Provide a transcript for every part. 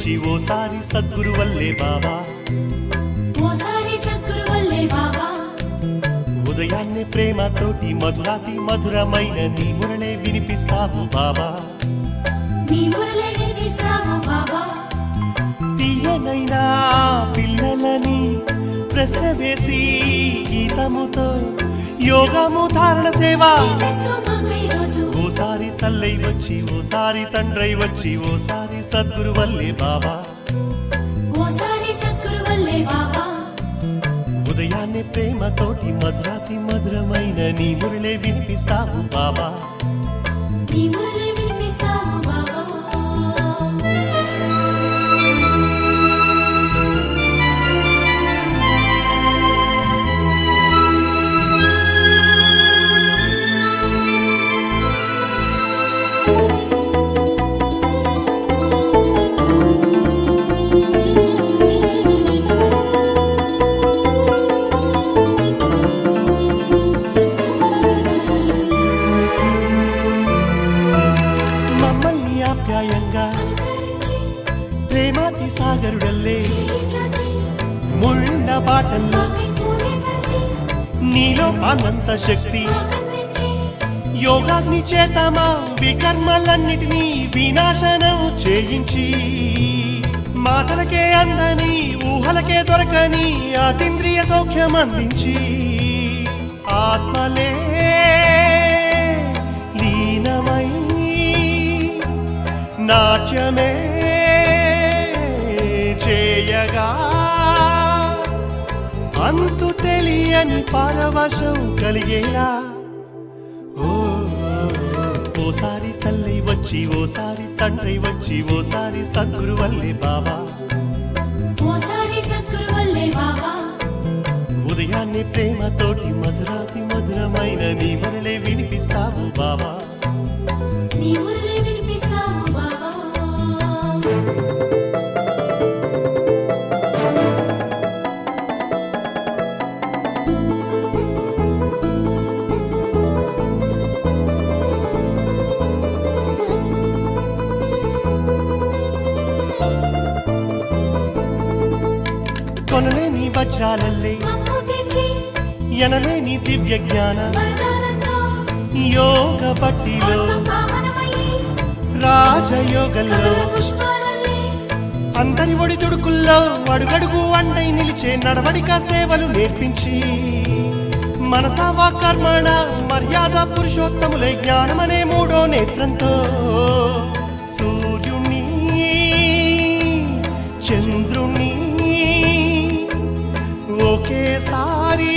వచ్చి ఓసారి సద్గురు వల్లే బాబా, ఓసారి సద్గురు వల్లే బాబా. ఉదయాన్నే ప్రేమతోటి మధురాతి మధురమైన నీ మురళే వినిపిస్తావు బాబా, నీ మురళే వినిపిస్తావు బాబా. తీయనైనా పిల్లలని ప్రశ్న వేసి గీతముతో యోగము ధారణ సేవ, ఓసారి తల్లై వచ్చి ఓసారి తండ్రై వచ్చి ఓసారి సద్గురు వల్లే బాబా, ఓసారి సద్గురు వల్లే బాబా. ఉదయాన్నే ప్రేమతోటి మధురాతి మధురమైన నీ మురళే వినిపిస్తావు బాబా, నీ మురళే వినిపిస్తావు బాబా. మమ్మల్ని ఆప్యాయంగా ప్రేమాతి సాగరుడల్లే ముళ్ళ బాటల్లో నీలో అనంత శక్తి, యోగాగ్ని చేతమా వికర్మలన్నిటినీ వినాశనం చేయించి, మాటలకే అందని ఊహలకే దొరకని అతీంద్రియ సౌఖ్యం అందించి, ఆత్మలే లీనమై నాట్యమే చేయగా అంతు తెలియని పరవశం కలిగేలా, ఓసారి తల్లి వచ్చి ఓసారి తండ్రి వచ్చి ఓసారి సద్గురు వల్లే బాబా, ఓసారి సద్గురు వల్లే బాబా. ఉదయాన్నే ప్రేమతోటి మధురాతి మధురమైన నీ మురళే వినిపిస్తావు బాబా, నీ మురళే వినిపిస్తావు బాబా. కొనలేని వజ్రాలల్లే మమ్ము తెచ్చి ఎనలేని దివ్య జ్ఞాన వరదానంతో యోగ భక్తిలో పావనమయ్యి రాజయోగంలో పుష్పాలల్లే అందరి ఒడి దుడుకుల్లో అడుగడుగు అండై నిలిచే నడవడిక సేవలు నేర్పించి, మనసావా కర్మణ మర్యాద పురుషోత్తములే జ్ఞానమనే మూడో నేత్రంతో సూర్యుని చంద్రుని ఒకేసారి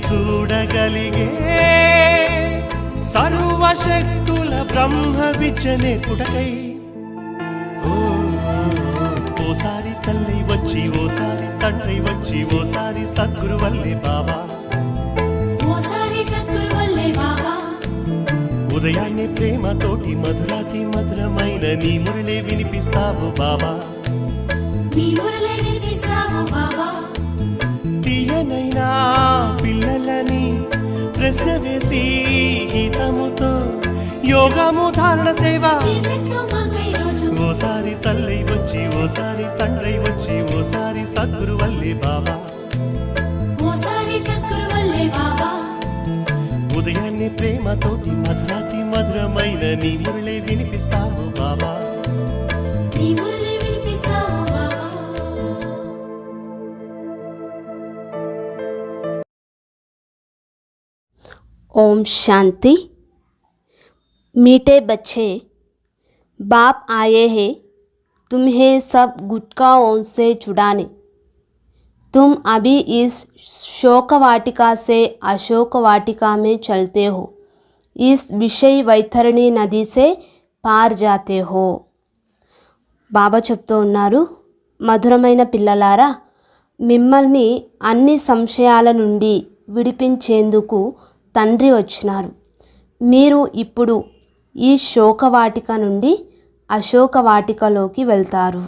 చూడగలిగే సర్వశక్తుల బ్రహ్మ విద్యనే పుటకై, ఓసారి తల్లి వచ్చి ఓసారి తండ్రి వచ్చి ఓసారి సద్గురు వల్లే బాబా, ఓసారి సద్గురు వల్లే బాబా. ఉదయాన్నే ప్రేమతోటి మధురాతి మధురమైన నీ మురళే వినిపిస్తావు బాబా, నీ మురళే వినిపిస్తావు బాబా. తీయనైనా పిల్లలని ప్రశ్న వేసి గీతముతో యోగము ధారణ సేవ, వినిపిస్తూ మాకై రోజు ఓసారి తల్లి వచ్చి ఓసారి తండ్రి వచ్చి ఓసారి సద్గురు వల్లే బాబా, ఓసారి సద్గురు వల్లే బాబా. ఉదయాన్నే ప్రేమతోటి మధురాతి మధురమైన నీ మురళే వినిపిస్తావు బాబా, నీ మురళే వినిపిస్తావు బాబా. ओम शांति। मीठे बच्चे, बाप आए हैं तुम्हें सब गुटकाओं से छुड़ाने। तुम अभी इस शोक वाटिका से अशोक वाटिका में चलते हो, इस विषय वैतरणी नदी से पार जाते हो। బాబా చెప్తూ ఉన్నారు, మధురమైన పిల్లలారా, మిమ్మల్ని అన్ని సంశయాల నుండి విడిపించేందుకు తండ్రి వచ్చినారు. మీరు ఇప్పుడు ఈ శోకవాటిక నుండి అశోకవాటికలోకి వెళ్తారు.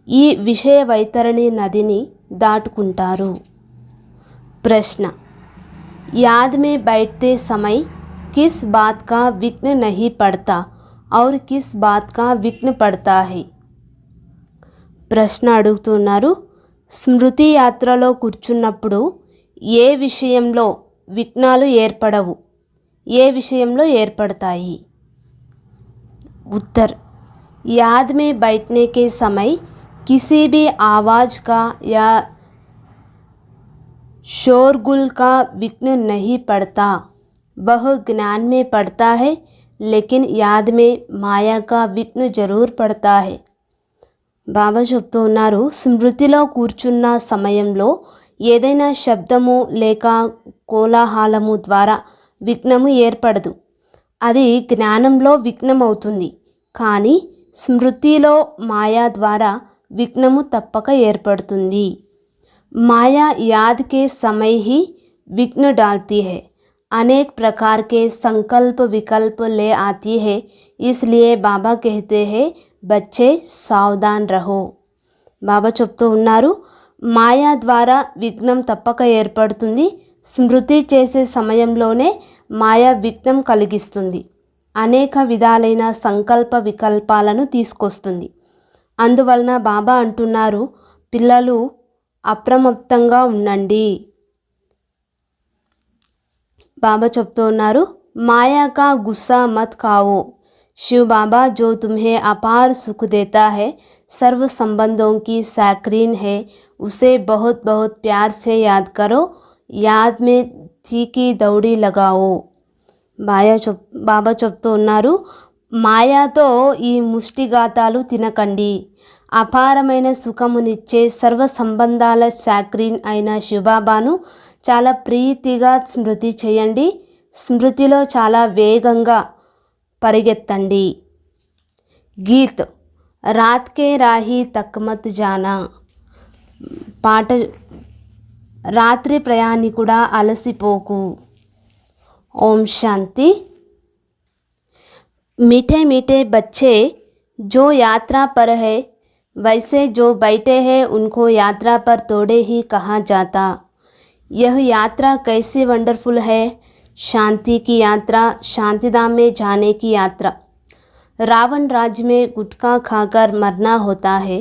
ఈ విషయ వైతరణి నదిని దాటుకుంటారు. प्रश्न, याद में बैठते समय किस बात का विघ्न नहीं पड़ता और किस बात का विघ्न पड़ता है? ప్రశ్న అడుగుతున్నారు. స్మృతి యాత్రలో కూర్చున్నప్పుడు ఏ విషయంలో విఘ్నాలు ఏర్పడవు, ఏ విషయంలో ఏర్పడతాయి? उत्तर, याद में बैठने के समय किसी भी आवाज़ का या शोरगुल का विघ्न नहीं पड़ता। वह ज्ञान में पड़ता है, लेकिन याद में माया का विघ्न जरूर पड़ता है. బాబా చెప్తూ ఉన్నారు, స్మృతిలో కూర్చున్న సమయంలో ఏదైనా శబ్దము లేక కోలాహలము ద్వారా విఘ్నము ఏర్పడదు. అది జ్ఞానంలో విఘ్నం అవుతుంది. కానీ స్మృతిలో మాయా ద్వారా విఘ్నము తప్పక ఏర్పడుతుంది. माया याद के समय ही विघ्न डालती है. अनेक प्रकार के संकल्प विकल्प ले आती है. इसलिए बाबा कहते हैं, बच्चे सावधान रहो. బాబా చెప్తూ ఉన్నారు, మాయా ద్వారా విఘ్నం తప్పక ఏర్పడుతుంది. స్మృతి చేసే సమయంలోనే మాయా విఘ్నం కలిగిస్తుంది. అనేక విధాలైన సంకల్ప వికల్పాలను తీసుకొస్తుంది. అందువలన బాబా అంటున్నారు, పిల్లలు అప్రమత్తంగా ఉండండి. బాబా చెప్తూ ఉన్నారు, మాయా కా గుస్సా మత్ ఖాओ. शिव बाबा जो तुम्हें अपार सुख देता है, सर्व संबंधों की साक्रीन है, उसे बहुत बहुत प्यार से याद करो. याद में तीखी दौड़ी लगाओ. బాబా చెప్తూ ఉన్నారు, మాయాతో ఈ ముష్టిఘాతాలు తినకండి. అపారమైన సుఖమునిచ్చే సర్వ సంబంధాల సాక్రీన్ అయిన శివబాబాను చాలా ప్రీతిగా స్మృతి చేయండి. స్మృతిలో చాలా వేగంగా పరిగెత్తండి. గీత్, రాత్ కే రాహి తక్ మత్ జానా. పాట, రాత్రి ప్రయాణికుడా అలసిపోకు. ओम शांति. मीठे मीठे बच्चे जो यात्रा पर है, वैसे जो बैठे हैं उनको यात्रा पर तोड़े ही कहा जाता. यह यात्रा कैसी वंडरफुल है. शांति की यात्रा, शांतिधाम में जाने की यात्रा. रावण राज्य में गुटखा खाकर मरना होता है.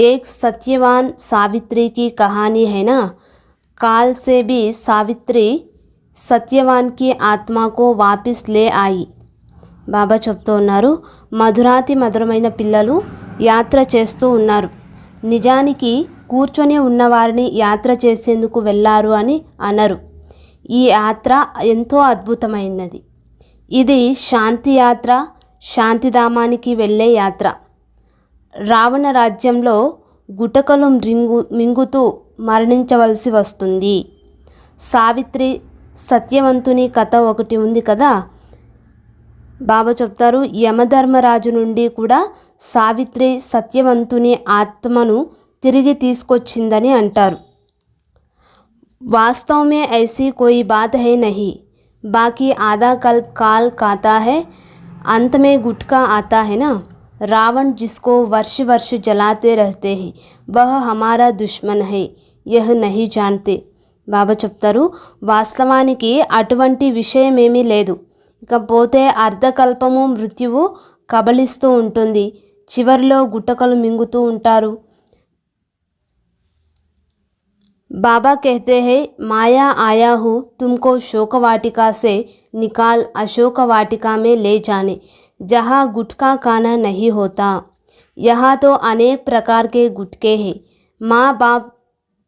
एक सत्यवान सावित्री की कहानी है ना. काल से भी सावित्री సత్యవాన్ కి ఆత్మకు వాపస్ లే ఆయి. బాబా చెప్తూ ఉన్నారు, మధురాతి మధురమైన పిల్లలు యాత్ర చేస్తూ ఉన్నారు. నిజానికి కూర్చొని ఉన్నవారిని యాత్ర చేసేందుకు వెళ్ళారు అని అనరు. ఈ యాత్ర ఎంతో అద్భుతమైనది. ఇది శాంతి యాత్ర, శాంతిధామానికి వెళ్ళే యాత్ర. రావణ రాజ్యంలో గుటకలు మింగుతూ మరణించవలసి వస్తుంది. సావిత్రి సత్యవంతుని కథ ఒకటి ఉంది కదా. బాబా చెప్తారు, యమధర్మరాజు నుండి కూడా సావిత్రి సత్యవంతుని ఆత్మను తిరిగి తీసుకొచ్చిందని అంటారు. वास्तव में ऐसी कोई बात है नहीं. बाकी आधा कल्प काल खाता है, अंत में गुटका आता है ना. रावण जिसको वर्ष वर्ष जलाते रहते हैं, वह हमारा दुश्मन है, यह नहीं जानते. బాబా చెప్తారు, వాస్తవానికి అటువంటి విషయమేమీ లేదు. ఇకపోతే అర్ధకల్పము మృత్యువు కబళిస్తూ ఉంటుంది. చివరిలో గుట్టకలు మింగుతూ ఉంటారు. बाबा कहते हैं, माया आया हूँ तुमको शोक वाटिका से निकाल अशोक वाटिका में ले जाने, जहाँ गुटखा खाना नहीं होता. यहाँ तो अनेक प्रकार के गुटके हैं. माँ बाप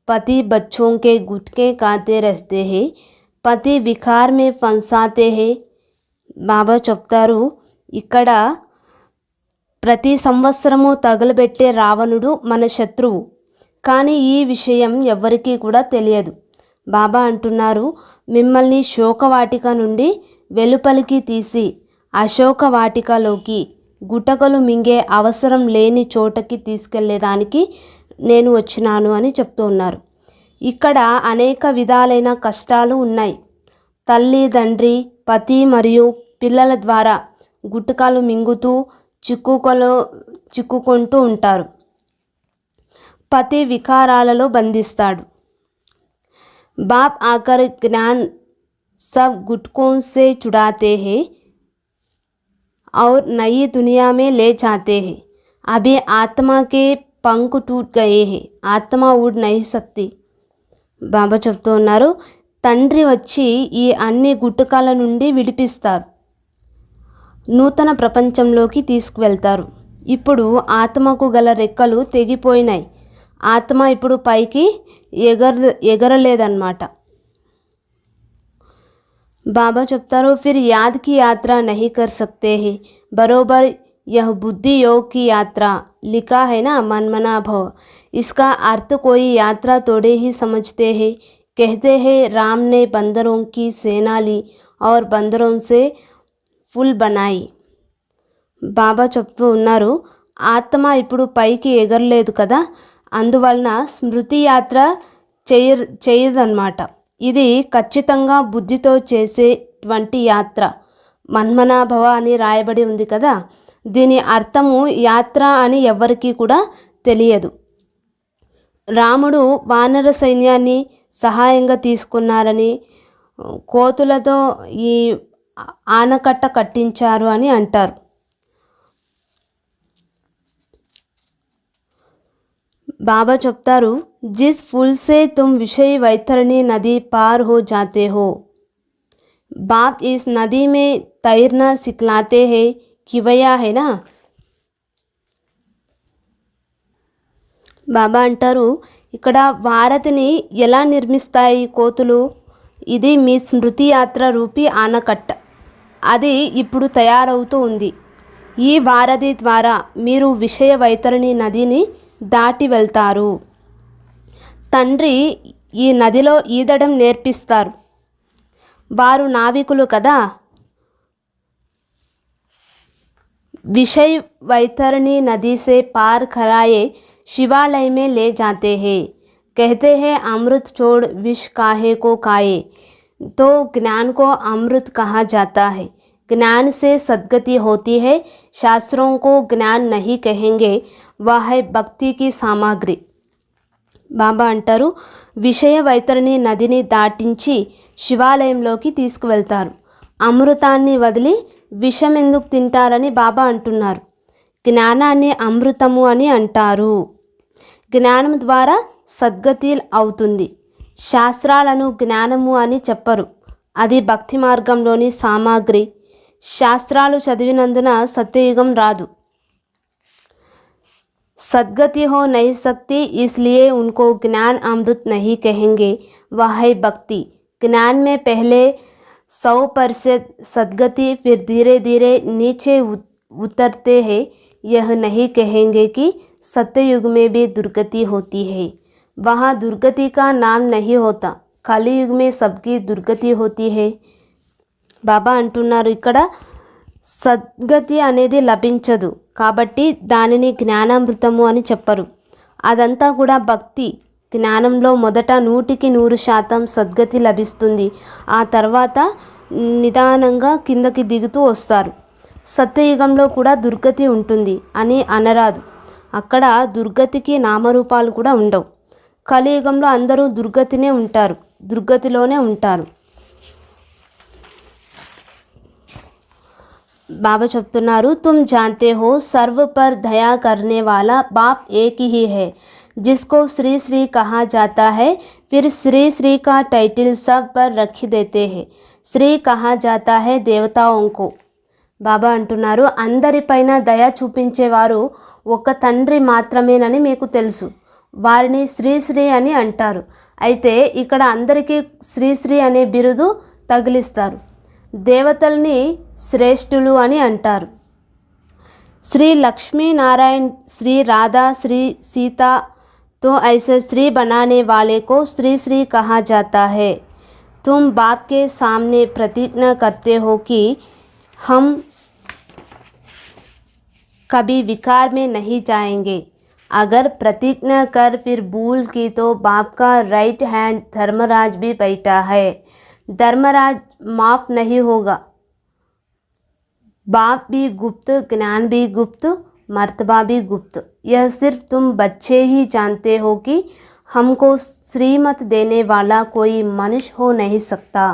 पति बच्चों के गुटके खाते रहते हैं, पति विकार में फंसाते हैं. బాబా చెప్తారు, ఇక్కడ ప్రతి సంవత్సరము తగలబెట్టే రావణుడు మన శత్రువు. కానీ ఈ విషయం ఎవ్వరికీ కూడా తెలియదు. బాబా అంటున్నారు, మిమ్మల్ని శోకవాటిక నుండి వెలుపలికి తీసి అశోక వాటికలోకి, గుటకలు మింగే అవసరం లేని చోటకి తీసుకెళ్లేదానికి నేను వచ్చినాను అని చెప్తూ ఉన్నారు. ఇక్కడ అనేక విధాలైన కష్టాలు ఉన్నాయి. తల్లి తండ్రి పతి మరియు పిల్లల ద్వారా గుటకాలు మింగుతూ చిక్కుకుంటూ ఉంటారు. పతి వికారాలలో బంధిస్తాడు. बाप आकर ज्ञान सब गुटकों से छुड़ाते हैं और नई दुनिया में ले जाते हैं. अभी आत्मा के पंख टूट गए हैं, आत्मा उड़ नहीं सकती. బాబా చెప్తూ ఉన్నారు, తండ్రి వచ్చి ఈ అన్ని గుట్టకాల నుండి విడిపిస్తారు, నూతన ప్రపంచంలోకి తీసుకువెళ్తారు. ఇప్పుడు ఆత్మకు గల రెక్కలు తెగిపోయినాయి, ఆత్మ ఇప్పుడు పైకి ఎగరలేదన్నమాట. बाबा చెప్తారు, फिर याद की यात्रा नहीं कर सकते हैं, बरोबर यह बुद्धि योग की यात्रा लिखा है ना, मनमना भव. इसका अर्थ कोई यात्रा थोड़े ही समझते हैं. कहते हैं राम ने बंदरों की सेना ली और बंदरों से फूल बनाई. బాబా చెప్తూ ఉన్నారు, ఆత్మ ఇప్పుడు పైకి ఎగరలేదు కదా, అందువలన స్మృతి యాత్ర చేయదన్నమాట. ఇది ఖచ్చితంగా బుద్ధితో చేసేటువంటి యాత్ర. మన్మనాభవ అని రాయబడి ఉంది కదా, దీని అర్థము యాత్ర అని ఎవరికీ కూడా తెలియదు. రాముడు వానర సైన్యాన్ని సహాయంగా తీసుకున్నారని, కోతులతో ఈ ఆనకట్ట కట్టించారు అని అంటారు. बाबा చెప్తారు, जिस पुल से तुम विषय वैतरणी नदी पार हो जाते हो, बाप इस नदी में तैरना सिखलाते हैं, किवया है ना. బాబా అంటారు, ఇక్కడ వారధిని ఎలా నిర్మిస్తాయి కోతులు, ఇది మీ స్మృతి యాత్ర రూపీ ఆనకట్ట, అది ఇప్పుడు తయారవుతూ ఉంది. ఈ వారధి ద్వారా మీరు విషయ వైతరణి నదిని దాటి వెళ్తారు. తండ్రి ఈ నదిలో ఈదడం నేర్పిస్తారు. వారు నావికులు కదా. विषय वैतरणी नदी से पार कराए शिवालय में ले जाते हैं, कहते हैं अमृत छोड़ विष काहे को खाए. तो ज्ञान को अमृत कहा जाता है. ज्ञान से सद्गति होती है. शास्त्रों को ज्ञान नहीं कहेंगे, वह है भक्ति की सामग्री. బాబా అంటారు, విషయ వైతరణి నదిని దాటించి శివాలయంలోకి తీసుకువెళ్తారు. అమృతాన్ని వదిలి విషం ఎందుకు తింటారని బాబా అంటున్నారు. జ్ఞానాన్ని అమృతము అని అంటారు. జ్ఞానం ద్వారా సద్గతి అవుతుంది. శాస్త్రాలను జ్ఞానము అని చెప్పరు, అది భక్తి మార్గంలోని సామాగ్రి. శాస్త్రాలు చదివినందున సత్యయుగం రాదు. सद्गति हो नहीं सकती, इसलिए उनको ज्ञान अमृत नहीं कहेंगे, वह है भक्ति. ज्ञान में पहले 100% सद्गति, फिर धीरे धीरे नीचे उतरते हैं. यह नहीं कहेंगे कि सत्ययुग में भी दुर्गति होती है. वहाँ दुर्गति का नाम नहीं होता, कलियुग में सबकी दुर्गति होती है. బాబా అంటున్నారు, ఇక్కడ సద్గతి అనేది లభించదు కాబట్టి దానిని జ్ఞానామృతము అని చెప్పరు. అదంతా కూడా భక్తి. జ్ఞానంలో మొదట 100% సద్గతి లభిస్తుంది. ఆ తర్వాత నిదానంగా కిందకి దిగుతూ వస్తారు. సత్యయుగంలో కూడా దుర్గతి ఉంటుంది అని అనరాదు. అక్కడ దుర్గతికి నామరూపాలు కూడా ఉండవు. కలియుగంలో అందరూ దుర్గతినే ఉంటారు, దుర్గతిలోనే ఉంటారు. बाबा చెప్తున్నారు, तुम जानते हो सर्व पर दया करने वाला बाप एक ही है, जिसको श्री श्री कहा जाता है. फिर श्री श्री का टाइटल सब पर रख देते हैं. श्री कहा जाता है देवताओं को. బాబా అంటున్నారు, అందరిపైన దయ చూపించేవారు ఒక తండ్రి మాత్రమేనని మీకు తెలుసు. వారిని శ్రీ శ్రీ అని అంటారు. అయితే ఇక్కడ అందరికీ శ్రీ శ్రీ అనే బిరుదు తగిలిస్తారు. దేవతల్ని శ్రేష్ఠులు అని అంటారు. श्री लक्ष्मी नारायण, श्री राधा, श्री सीता, तो ऐसे श्री बनाने वाले को श्री श्री कहा जाता है. तुम बाप के सामने प्रतिज्ञा करते हो कि हम कभी विकार में नहीं जाएंगे. अगर प्रतिज्ञा कर फिर भूल की तो बाप का राइट हैंड धर्मराज भी बैठा है. धर्मराज माफ नहीं होगा. बाप भी गुप्त, ज्ञान भी गुप्त, मर्तबा भी गुप्त. यह सिर्फ तुम बच्चे ही जानते हो कि हमको श्रीमत देने वाला कोई मनुष्य हो नहीं सकता.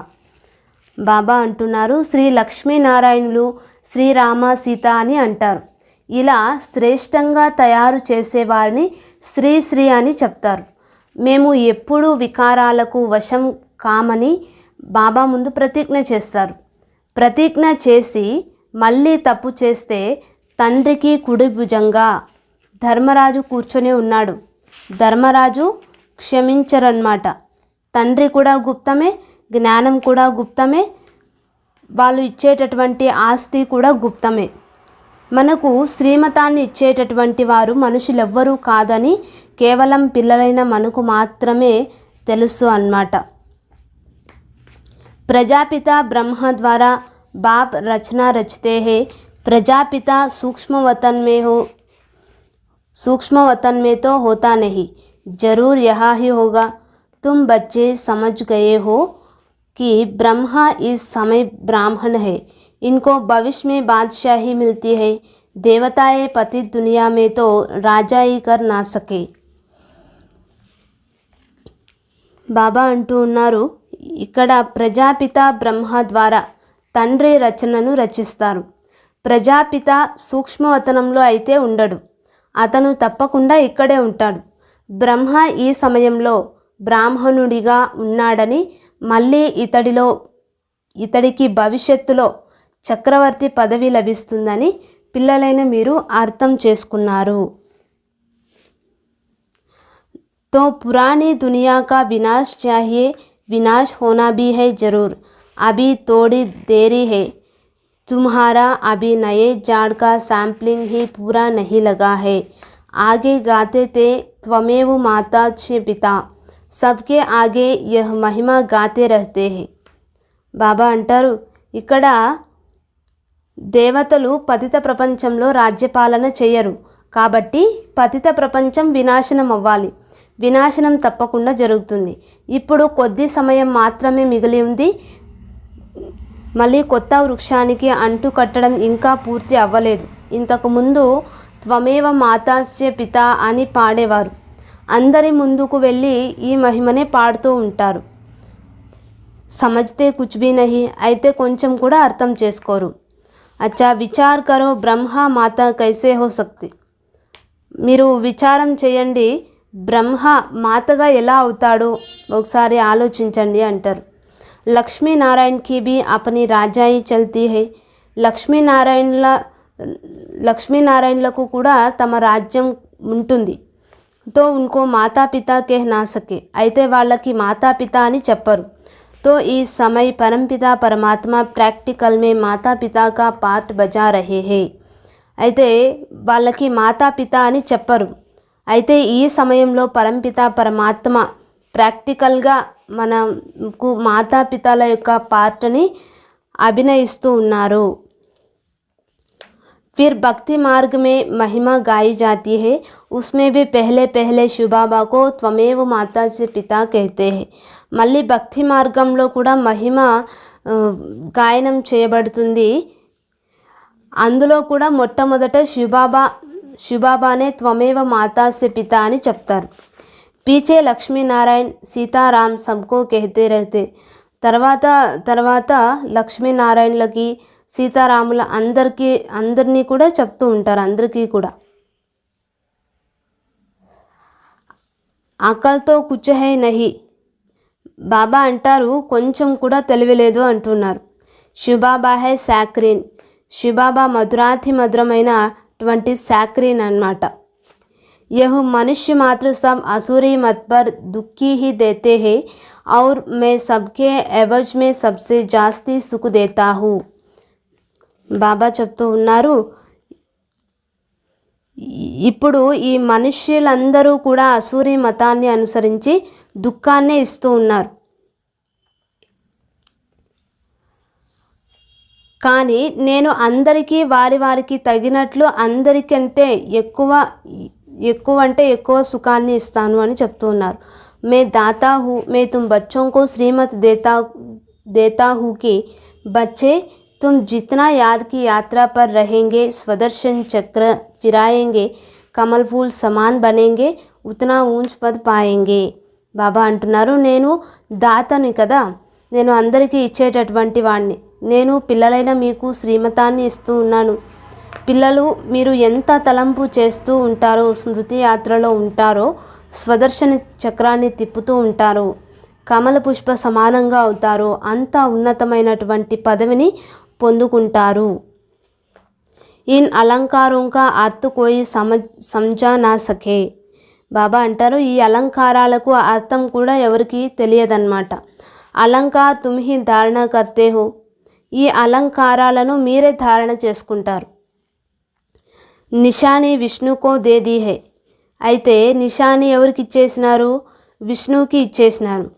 బాబా అంటున్నారు, శ్రీ లక్ష్మీనారాయణులు, శ్రీరామ, సీత అని అంటారు. ఇలా శ్రేష్టంగా తయారు చేసేవారిని శ్రీ అని చెప్తారు. మేము ఎప్పుడూ వికారాలకు వశం కామని బాబా ముందు ప్రతిజ్ఞ చేస్తారు. ప్రతిజ్ఞ చేసి మళ్ళీ తప్పు చేస్తే తండ్రికి కుడి భుజంగా ధర్మరాజు కూర్చొని ఉన్నాడు. ధర్మరాజు క్షమించరన్నమాట. తండ్రి కూడా గుప్తమే, జ్ఞానం కూడా గుప్తమే, వాళ్ళు ఇచ్చేటటువంటి ఆస్తి కూడా గుప్తమే. మనకు శ్రీమతాన్ని ఇచ్చేటటువంటి వారు మనుషులెవ్వరూ కాదని కేవలం పిల్లలైన మనకు మాత్రమే తెలుసు అన్నమాట. प्रजापिता ब्रह्मा द्वारा बाप रचना रचते हैं. प्रजापिता सूक्ष्म वतन में तो होता नहीं, जरूर यहाँ ही होगा. तुम बच्चे समझ गए हो कि ब्रह्मा इस समय ब्राह्मण है. इनको भविष्य में बादशाही मिलती है. देवताएं पतित दुनिया में तो राजा ही कर ना सके. బాబా అంటూ ఉన్నారు, ఇక్కడ ప్రజాపిత బ్రహ్మ ద్వారా తండ్రి రచనను రచిస్తారు. ప్రజాపిత సూక్ష్మవతనంలో అయితే ఉండడు, అతను తప్పకుండా ఇక్కడే ఉంటాడు. బ్రహ్మ ఈ సమయంలో బ్రాహ్మణుడిగా ఉన్నాడని, మళ్ళీ ఇతడికి భవిష్యత్తులో చక్రవర్తి పదవి లభిస్తుందని పిల్లలైన మీరు అర్థం చేసుకున్నారు. तो पुरानी दुनिया का विनाश चाहिए, विनाश होना भी है जरूर. अभी थोड़ी देरी है. तुम्हारा अभी नए झाड़ का सैम्पलिंग ही पूरा नहीं लगा है. आगे गाते थे त्वमेव माता च पिता. सबके आगे यह महिमा गाते रहते हैं. బాబా అంటారు, ఇక్కడ దేవతలు పతిత ప్రపంచంలో రాజ్యపాలన చేయరు, కాబట్టి పతిత ప్రపంచం వినాశనం అవ్వాలి. వినాశనం తప్పకుండా జరుగుతుంది. ఇప్పుడు కొద్ది సమయం మాత్రమే మిగిలి ఉంది. మళ్ళీ కొత్త వృక్షానికి అంటు కట్టడం ఇంకా పూర్తి అవ్వలేదు. ఇంతకుముందు త్వమేవ మాతాస్య పిత అని పాడేవారు. అందరి ముందుకు వెళ్ళి ఈ మహిమనే పాడుతూ ఉంటారు. సమజ్తే కుచ్ భీ నహీ, అయితే కొంచెం కూడా అర్థం చేసుకోరు. అచ్చా విచార్ కరో బ్రహ్మ మాత కైసే హో సక్తి. మీరు విచారం చేయండి, బ్రహ్మ మాతగా ఎలా అవుతాడో ఒకసారి ఆలోచించండి అంటారు. లక్ష్మీనారాయణకి भी अपनी రాజాయి చల్తీ హై. లక్ష్మీనారాయణలకు కూడా తమ రాజ్యం ఉంటుంది. తో ఉన్కో మాతాపిత కెహ్ నా సకే, అయితే వాళ్ళకి మాతాపిత అని చెప్పరు. तो इस समय परमपिता परमात्मा प्रैक्टिकल में माता पिता का पार्ट बजा रहे हैं. అయితే వాళ్ళకి మాతాపిత అని చెప్పరు. అయితే ఈ సమయంలో పరంపిత పరమాత్మ ప్రాక్టికల్గా మనకు మాతాపితల యొక్క పార్ట్ని అభినయిస్తూ ఉన్నారు. फिर भक्ति मार्ग में महिमा गाई जाती है. उसमें भी पहले शिव बाबा को त्वमेव माता से पिता कहते हैं. మళ్ళీ భక్తి మార్గంలో కూడా మహిమ గాయనం చేయబడుతుంది. అందులో కూడా మొట్టమొదట శివబాబానే త్వమేవ మాతా సే పితా అని చెప్తారు. పీచే లక్ష్మీనారాయణ సీతారాం సబ్కో కెహతే రహతే. తర్వాత లక్ష్మీనారాయణలకి సీతారాముల అందరినీ కూడా చెప్తూ ఉంటారు. అందరికీ కూడా అకల్తో కుచ్ హై నహి. బాబా అంటారు, కొంచెం కూడా తెలియలేదు అంటున్నారు. శివబాబా హై సాక్రీన్. శివబాబా మధురాతి మధురమైనటువంటి సాక్రీన్ అన్నమాట. यह मनुष्य मात्र सब असुरी मत पर दुखी ही देते हैं और मैं सबके एवज में सबसे जास्ती सुख देता हूँ. బాబా చెప్తూ ఉన్నారు, ఇప్పుడు ఈ మనుష్యులందరూ కూడా అసూరి మతాన్ని అనుసరించి దుఃఖాన్నే ఇస్తూ ఉన్నారు. కానీ నేను అందరికీ వారికి తగినట్లు అందరికంటే ఎక్కువ అంటే ఎక్కువ సుఖాన్ని ఇస్తాను అని చెప్తూ ఉన్నారు. మే దాతా హూ, మే తుమ్ బచ్చోं को श्रीमत देता हूँ कि बच्चे तुम जितना याद की यात्रा पर रहेंगे, स्वदर्शन चक्र फिराएंगे, कमल फूल समान बनेंगे, उतना ऊंच पद पाएंगे. బాబా అంటున్నారు, నేను దాతని కదా, నేను అందరికీ ఇచ్చేటటువంటి వాడిని. నేను పిల్లలైన మీకు శ్రీమతాన్ని ఇస్తూ ఉన్నాను. పిల్లలు మీరు ఎంత తలంపు చేస్తూ ఉంటారో, స్మృతి యాత్రలో ఉంటారో, స్వదర్శన చక్రాన్ని తిప్పుతూ ఉంటారో, కమల పుష్ప సమానంగా అవుతారో అంత ఉన్నతమైనటువంటి పదవిని పొందుకుంటారు. ఇన్ అలంకారోं का अर्थ कोई समझा ना सके. బాబా అంటారు ఈ అలంకారాలకు అర్థం కూడా ఎవరికి తెలియదన్నమాట. అలంకార్ తుమ్ హీ ధారణ కర్తే హో. ఈ అలంకారాలను మీరే ధారణ చేసుకుంటారు. నిషాని విష్ణుకో దే दी है. అయితే నిషాని ఎవరికి ఇచ్చేసినారు? విష్ణువుకి ఇచ్చేసినారు.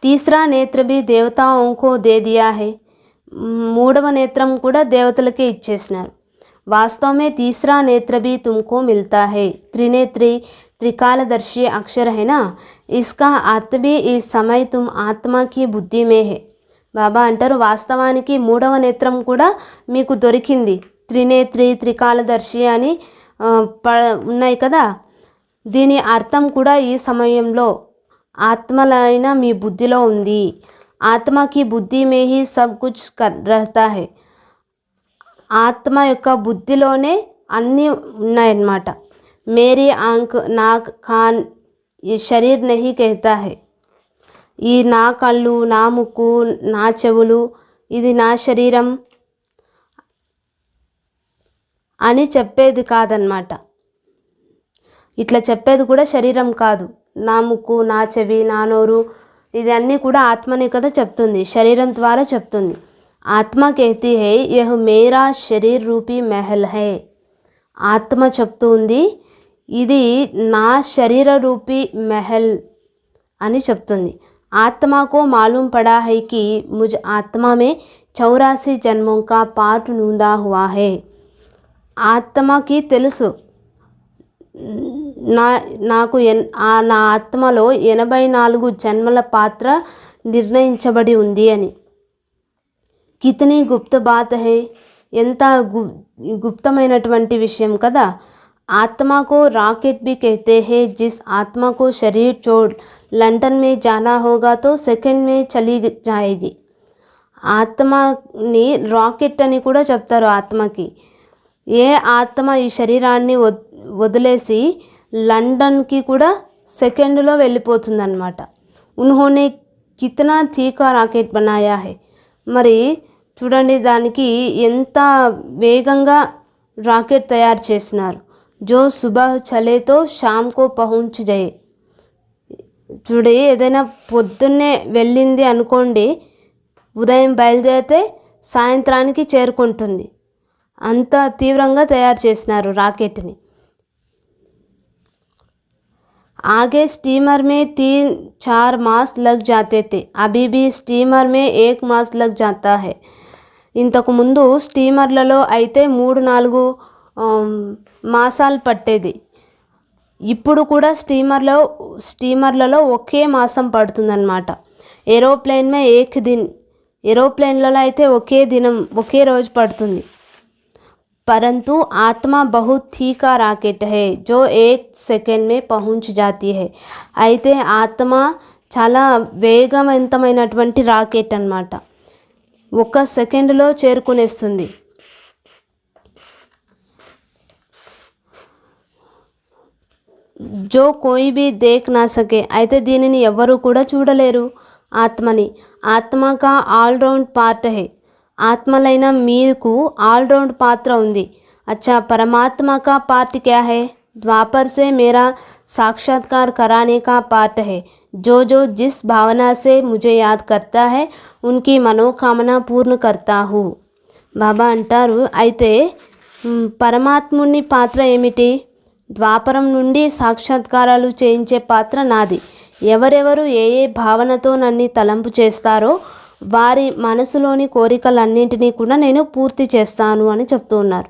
తీసరా నేత్ర भी देवताओं को दे दिया है. మూడవ నేత్రం కూడా దేవతలకే ఇచ్చేసినారు. वास्तव में तीसरा नेत्र भी तुमको मिलता है. त्रिनेत्री त्रिकालदर्शी अक्षर है ना, इसका अर्थ भी इस समय तुम आत्मा की बुद्धि में है. బాబా అంటారు వాస్తవానికి మూడవ నేత్రం కూడా మీకు దొరికింది. త్రినేత్రి త్రికాలదర్శి అని ఉన్నాయి కదా, దీని అర్థం కూడా ఈ సమయంలో ఆత్మలైన మీ బుద్ధిలో ఉంది. ఆత్మకి బుద్ధి మే he sub Kuch Rahata high. ఆత్మ యొక్క బుద్ధిలోనే అన్నీ ఉన్నాయన్నమాట. మేరీ ఆంక్ నాక్ ఖాన్ ఈ శరీర్ నహీ कहता है. ఈ నా కళ్ళు, నా ముక్కు, నా చెవులు, ఇది నా శరీరం అని చెప్పేది కాదన్నమాట. ఇట్లా చెప్పేది కూడా శరీరం కాదు. నా ముక్కు, నా చెవి, నా నోరు ఇది అన్నీ కూడా ఆత్మనే కదా చెప్తుంది, శరీరం ద్వారా చెప్తుంది. ఆత్మ कहती है यह मेरा शरीर रूपी महल है. ఆత్మ చెప్తుంది ఇది నా శరీర రూపీ మెహల్ అని చెప్తుంది. आत्मा को मालूम पड़ा है कि मुझ आत्मा में 84 जन्मों का पाठ नूंदा हुआ है. ఆత్మకి తెలుసు నాకు నా ఆత్మలో 84 జన్మల పాత్ర నిర్ణయించబడి ఉంది అని. కితనీ గుప్త బాత్ హై. ఎంత గుప్తమైనటువంటి విషయం కదా. आत्मा को रॉकेट भी कहते हैं. जिस आत्मा को शरीर छोड़ लंदन में जाना होगा तो सेकंड में चली जाएगी. ఆత్మని రాకెట్ అని కూడా చెప్తారు ఆత్మకి. ఏ ఆత్మ ఈ శరీరాన్ని వదిలేసి లండన్కి కూడా సెకండ్లో వెళ్ళిపోతుందన్నమాట. ఉన్హోనే కితనా తీకా రాకెట్ బనాయా హై. మరి చూడండి దానికి ఎంత వేగంగా రాకెట్ తయారు చేసినారు. जो सुबह चले तो शाम को पहुंच जाए. చూడే ఏదైనా పొద్దున్నే వెళ్ళింది అనుకోండి, ఉదయం బయలుదేరితే సాయంత్రానికి చేరుకుంటుంది. అంత తీవ్రంగా తయారు చేసినారు రాకెట్ని. आगे स्टीमर में 3-4 मास लग जाते थे. अभी भी स्टीमर में 1 मास लग जाता है. ఇంతకు ముందు స్టీమర్లలో అయితే 3-4 మాసాలు పట్టేది. ఇప్పుడు కూడా స్టీమర్లలో ఒకే మాసం పడుతుందన్నమాట. ఏరోప్లేన్ మే ఏక్ దిన్. ఏరోప్లేన్లలో అయితే ఒకే దినం ఒకే రోజు పడుతుంది. परंतु आत्मा बहुत तीखा राकेट है जो 1 सेकंड में पहुंच जाती है. అయితే ఆత్మ చాలా వేగవంతమైనటువంటి రాకెట్ అన్నమాట. 1 సెకండ్లో చేరుకునేస్తుంది. जो कोई भी देख ना सके. అయితే దీనిని ఎవరు కూడా చూడలేరు ఆత్మని. ఆత్మ का ఆల్రౌండ్ పార్ట్ है. ఆత్మలైన మీకు ఆల్రౌండ్ పాత్ర ఉంది. अच्छा परमात्मा का पार्ट क्या है? द्वापर से मेरा साक्षात्कार कराने का पार्ट है. जो जो जिस भावना से मुझे याद करता है उनकी मनोकामना पूर्ण करता हूँ. బాబా అంటారు అయితే పరమాత్ముని పాత్ర ఏమిటి? ద్వాపరం నుండి సాక్షాత్కారాలు చేయించే పాత్ర నాది. ఎవరెవరు ఏ ఏ భావనతో నన్ను తలంపు చేస్తారో వారి మనసులోని కోరికలన్నింటినీ కూడా నేను పూర్తి చేస్తాను అని చెప్తూ ఉన్నారు.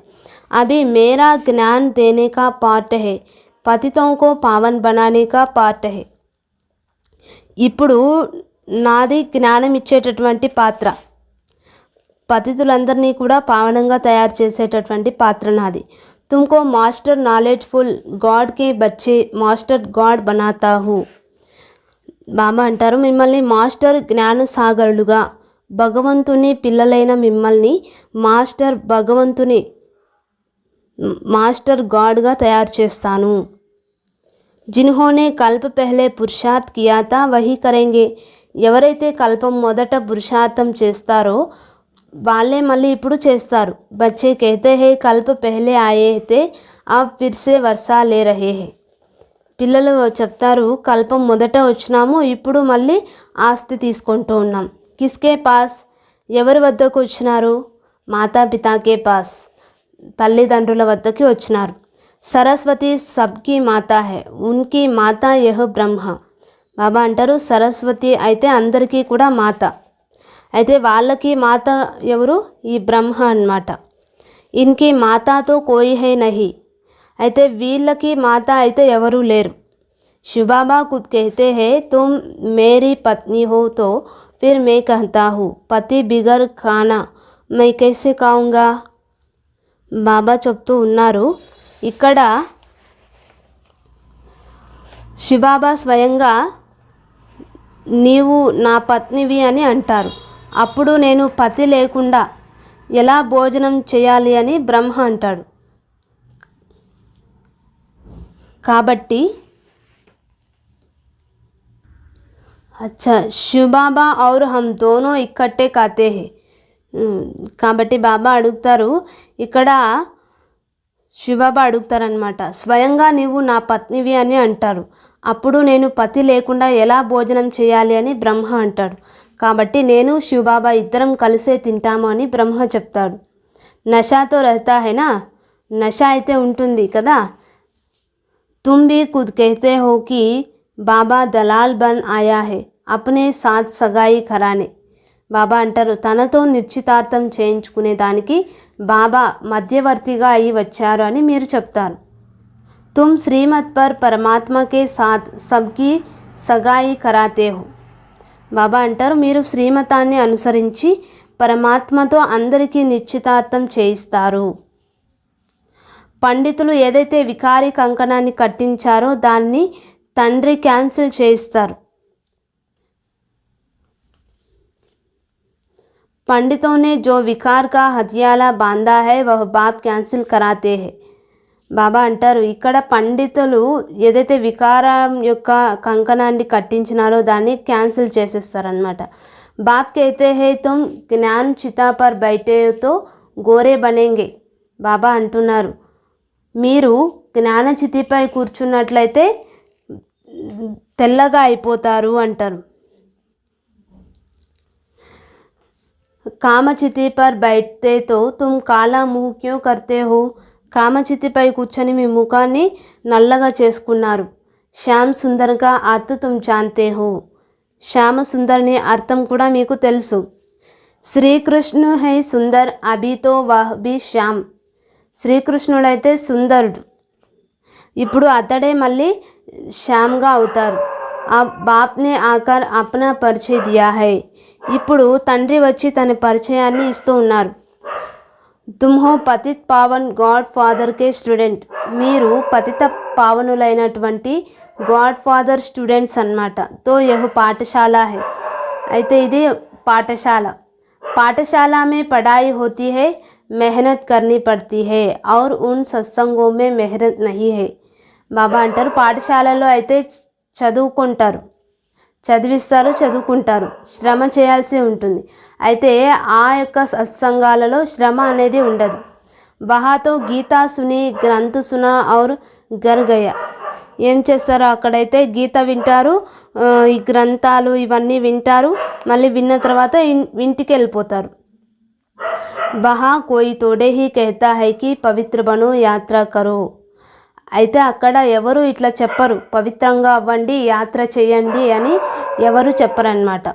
అభి మేరా జ్ఞాన్ దేనే కా పార్ట్ హై. పతితోं को पावन बनाने का पार्ट है. ఇప్పుడు నాది జ్ఞానం ఇచ్చేటటువంటి పాత్ర. పతితులందరినీ కూడా పావనంగా తయారు చేసేటటువంటి పాత్ర నాది. तुमको मास्टर नॉलेजफुल गॉड के बच्चे मास्टर गॉड बनाता हूँ. బాబా అంటారు మిమ్మల్ని మాస్టర్ జ్ఞానసాగరులుగా భగవంతుని పిల్లలైన మిమ్మల్ని మాస్టర్ భగవంతుని మాస్టర్ గాడ్గా తయారు చేస్తాను. जिन्होंने कल्प पहले पुरुषार्थ किया था वही करेंगे. ఎవరైతే కల్పం మొదట పురుషార్థం చేస్తారో వాళ్ళే మళ్ళీ ఇప్పుడు చేస్తారు. बच्चे कहते हैं कल्प पहले आए थे अब फिर से वर्षा ले रहे हैं. పిల్లలు చెప్తారు కల్పం మొదట వచ్చినాము ఇప్పుడు మళ్ళీ ఆస్తి తీసుకుంటూ ఉన్నాం. కిస్కే పాస్ ఎవరి వద్దకు వచ్చినారు? మాతాపితాకే పాస్ తల్లిదండ్రుల వద్దకి వచ్చినారు. సరస్వతి సబ్కి మాతా హై ఉన్కి మాతా యహ్ బ్రహ్మ. బాబా అంటారు సరస్వతి అయితే అందరికీ కూడా మాత, అయితే వాళ్ళకి మాత ఎవరు? ఈ బ్రహ్మ అన్నమాట. ఇన్కి మాతాతో కోయి హై నహి అయితే వీళ్ళకి మాత అయితే ఎవరూ లేరు. శివబాబా ఖుద్ कहते हैं तुम मेरी पत्नी हो तो फिर मैं कहता हूँ पति बिगर खाना मैं कैसे खाऊंगा. బాబా చెప్తూ ఉన్నారు ఇక్కడ శివబాబా స్వయంగా నీవు నా పత్నివి అని అంటారు. అప్పుడు నేను పతి లేకుండా ఎలా భోజనం చేయాలి అని బ్రహ్మ అంటాడు. కాబట్టి అచ్చా శివబాబా ఔర్ హమ్ దోనో ఇక్కట్టే ఖాతే హై. కాబట్టి బాబా అడుగుతారు ఇక్కడ శివబాబా అడుగుతారనమాట స్వయంగా నీవు నా పత్నివి అని అంటారు. అప్పుడు నేను పతి లేకుండా ఎలా భోజనం చేయాలి అని బ్రహ్మ అంటాడు. కాబట్టి నేను శివబాబా ఇద్దరం కలిసే తింటాము అని బ్రహ్మ చెప్తాడు. నషాతో రహతా హైనా నష అయితే ఉంటుంది కదా. तुम भी खुद कहते हो कि बाबा दलाल बन आया है अपने साथ सगाई कराने. బాబా అంటారు తనతో నిశ్చితార్థం చేయించుకునే దానికి బాబా మధ్యవర్తిగా అయి వచ్చారు అని మీరు చెప్తారు. तुम श्रीमत पर परमात्मा के साथ सबकी सगाई कराते हो. బాబా అంటారు మీరు శ్రీమతాన్ని అనుసరించి పరమాత్మతో అందరికీ నిశ్చితార్థం చేయిస్తారు. పండితులు ఏదైతే వికారి కంకణాన్ని కట్టించారో దాన్ని తండ్రి క్యాన్సిల్ చేయిస్తారు. पंडितों ने जो विकार का हथियाला बांधा है वह बाप कैंसिल कराते हैं. బాబా అంటారు ఇక్కడ పండితులు ఏదైతే వికారం యొక్క కంకణాన్ని కట్టించినారో దాన్ని క్యాన్సిల్ చేసేస్తారనమాట. బాప్ कहते हैं तुम ज्ञान चिता पर बैठे तो गोरे बनेंगे. బాబా అంటున్నారు మీరు జ్ఞానచితిపై కూర్చున్నట్లయితే తెల్లగా అయిపోతారు అంటారు. కామచితి పర్ బైఠతే తో తుమ్ కాలా ముహ్ క్యూ కర్తే హో. కామచితిపై కూర్చొని మీ ముఖాన్ని నల్లగా చేసుకున్నారు. శ్యామ్ సుందర్గా అర్థ తుమ్ జాన్తే హో. శ్యామ సుందర్ని అర్థం కూడా మీకు తెలుసు. శ్రీకృష్ణు హై సుందర్ అభితో వహ్ బి శ్యామ్. శ్రీకృష్ణుడైతే సుందరుడు, ఇప్పుడు అతడే మళ్ళీ శ్యామ్గా అవుతారు. ఆ బాప్నే ఆకర్ అప్నా పరిచయ దియా హై. ఇప్పుడు తండ్రి వచ్చి తన పరిచయాన్ని ఇస్తూ ఉన్నారు. తుమ్హో పతిత్ పావన్ గాడ్ ఫాదర్కే స్టూడెంట్. మీరు పతిత పావనులైనటువంటి గాడ్ ఫాదర్ స్టూడెంట్స్ అన్నమాట. తో యహ్ పాఠశాల హై. అయితే ఇది పాఠశాల. पाठशाला में पढ़ाई होती है, मेहनत करनी पड़ती है और उन सत्संगों में मेहनत नहीं है. బాబా అంటారు పాఠశాలలో అయితే చదువుకుంటారు, చదివిస్తారు, చదువుకుంటారు, శ్రమ చేయాల్సి ఉంటుంది. అయితే ఆ యొక్క సత్సంగాలలో శ్రమ అనేది ఉండదు. వహాతో గీతా సుని గ్రంథ సునా ఔర్ గర్ గయా. ఏం చేస్తారు అక్కడైతే గీత వింటారు, ఈ గ్రంథాలు ఇవన్నీ వింటారు, మళ్ళీ విన్న తర్వాత ఇంటికి వెళ్ళిపోతారు. వహా కోయి తోడే హీ కహతా హై కి పవిత్ర బనో యాత్ర కరో. అయితే అక్కడ ఎవరు ఇట్లా చెప్పరు పవిత్రంగా అవ్వండి, యాత్ర చేయండి అని ఎవరు చెప్పరన్నమాట.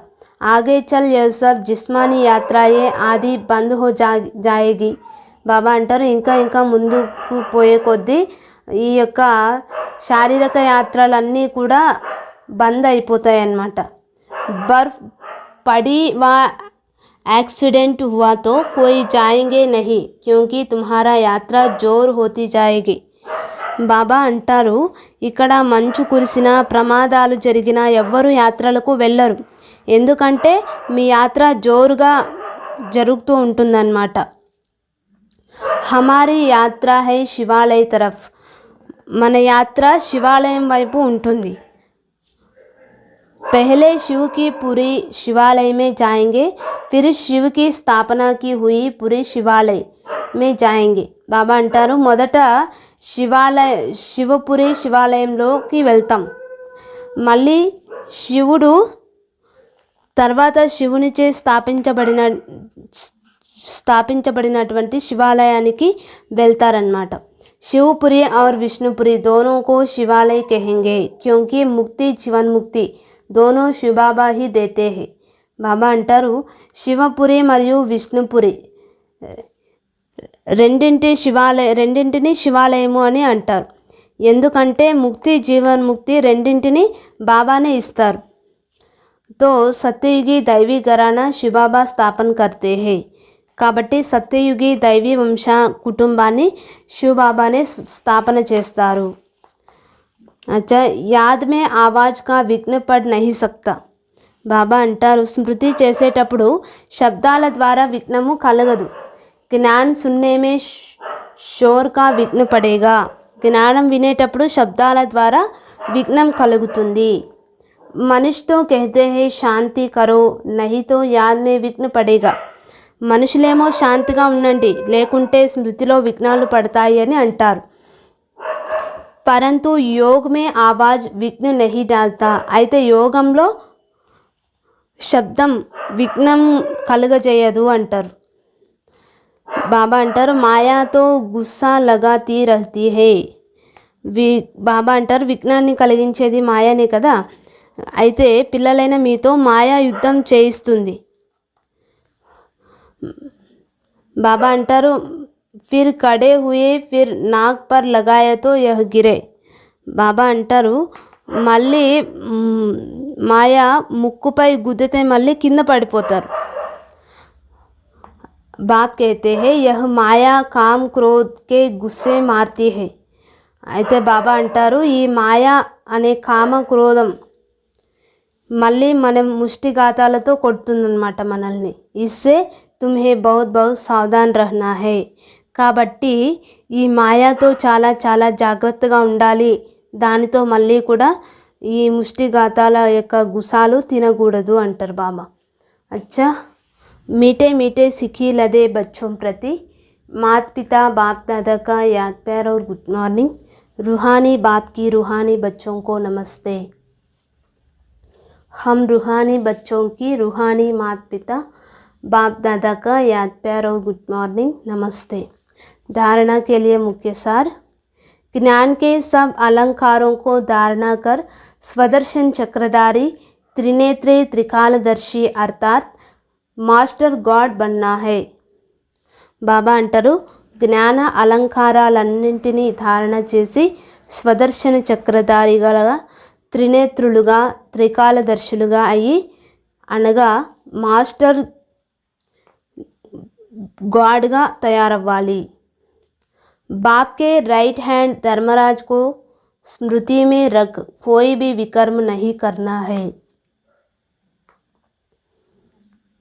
ఆగే చల్ యహ్ సబ్ జిస్మానీ యాత్రాయే ఆది బంద్ హో జాయేగి. బాబా అంటారు ఇంకా ఇంకా ముందుకు పోయే కొద్దీ ఈ యొక్క శారీరక యాత్రలన్నీ కూడా బంద్ అయిపోతాయి అన్నమాట. బర్ఫ్ పడి వా एक्सीडेंट हुआ तो कोई जाएंगे नहीं क्योंकि तुम्हारा यात्रा जोर होती जाएगी. బాబా అంటారు ఇక్కడ మంచు కురిసినా ప్రమాదాలు జరిగినా ఎవ్వరూ యాత్రలకు వెళ్ళరు, ఎందుకంటే మీ యాత్ర జోరుగా జరుగుతూ ఉంటుందన్నమాట. हमारी यात्रा है शिवालय तरफ మన యాత్ర శివాలయం వైపు ఉంటుంది पहले शिव की पूरी शिवालय में जाएंगे फिर शिव की स्थापना की हुई पूरी शिवालय में जाएंगे బాబా అంటారు మొదట శివపురి శివాలయంలోకి వెళ్తాం మళ్ళీ శివుడు తర్వాత శివునిచే స్థాపించబడినటువంటి శివాలయానికి వెళ్తారన్నమాట शिवपुरी और विष्णुपुरी दोनों को शिवालय कहेंगे क्योंकि मुक्ति जीवन मुक्ति दोनों शिव बाबा ही देते हैं బాబా అంటారు శివపురి మరియు విష్ణుపురి రెండింటిని శివాలయము అని అంటారు ఎందుకంటే ముక్తి జీవన్ ముక్తి రెండింటిని బాబానే ఇస్తారు तो सत्ययुगी दैवी घराना शिव बाबा स्थापन करते हैं కాబట్టి సత్యయుగి దైవీ వంశ కుటుంబాన్ని శివబాబానే స్థాపన చేస్తారు అచ్చా యాద్ మే ఆవాజ్ కా విఘ్న పడ్ నహీ సక్తా బాబా అంటారు స్మృతి చేసేటప్పుడు శబ్దాల ద్వారా విఘ్నము కలగదు జ్ఞాన్ సున్నే మే షోర్ కా విఘ్న పడేగా జ్ఞానం వినేటప్పుడు శబ్దాల ద్వారా విఘ్నం కలుగుతుంది మనుష్తో कहते हैं శాంతి కరో నహీ తో యాద్ మే విఘ్న పడేగా మనుషులేమో శాంతిగా ఉండండి లేకుంటే స్మృతిలో విఘ్నాలు పడతాయి అని అంటారు పరంతు యోగ్ మే ఆవాజ్ విఘ్న నహీ డాల్తా అయితే యోగంలో శబ్దం విఘ్నం కలుగజేయదు అంటారు బాబా అంటారు మాయాతో గుస్సా లగాతీ రహతీ హే బాబా అంటారు విఘ్నాన్ని కలిగించేది మాయానే కదా అయితే పిల్లలైన మీతో మాయా యుద్ధం చేయిస్తుంది बाबा अंटारू फिर कड़े हुए फिर नाक पर लगाया तो यह गिरे బాబా అంటారు మళ్ళీ మాయా ముక్కుపై గుద్దితే మళ్ళీ కింద పడిపోతారు బాప్ कहते हैं यह माया काम क्रोध के गुस्से मारती है అయితే బాబా అంటారు ఈ మాయా అనే కామ క్రోధం మళ్ళీ మనం ముష్టిఘాతాలతో కొడుతుందన్నమాట మనల్ని ఇస్సే తుమ్హే బహుత్ బహుత్ సావధాన్ రహనా హై కాబట్టి ఈ మాయాతో చాలా చాలా జాగ్రత్తగా ఉండాలి దానితో మళ్ళీ కూడా ఈ ముష్టిఘాతాల యొక్క గుసాలు తినకూడదు అంటారు బాబా అచ్చా मीठे मीठे सिखी लदे बच्चों प्रति माता पिता बाप दादा का याद प्यार और गुड मॉर्निंग रूहानी बाप की रूहानी बच्चों को नमस्ते हम रूहानी बच्चों की रूहानी माता पिता बाप दादा का याद प्यार और गुड मॉर्निंग नमस्ते धारणा के लिए मुख्य सार ज्ञान के सब अलंकारों को धारणा कर स्वदर्शन चक्रधारी त्रिनेत्री त्रिकालदर्शी अर्थात మాస్టర్ గాడ్ బన్నా హై బాబా అంటారు జ్ఞాన అలంకారాలన్నింటినీ ధారణ చేసి స్వదర్శన చక్రధారిగా త్రినేత్రులుగా త్రికాలదర్శులుగా అయ్యి అనగా మాస్టర్ గాడ్గా తయారవ్వాలి బాప్ కే రైట్ హ్యాండ్ ధర్మరాజ్ को स्मृति में रख कोई भी विकर्म नहीं करना है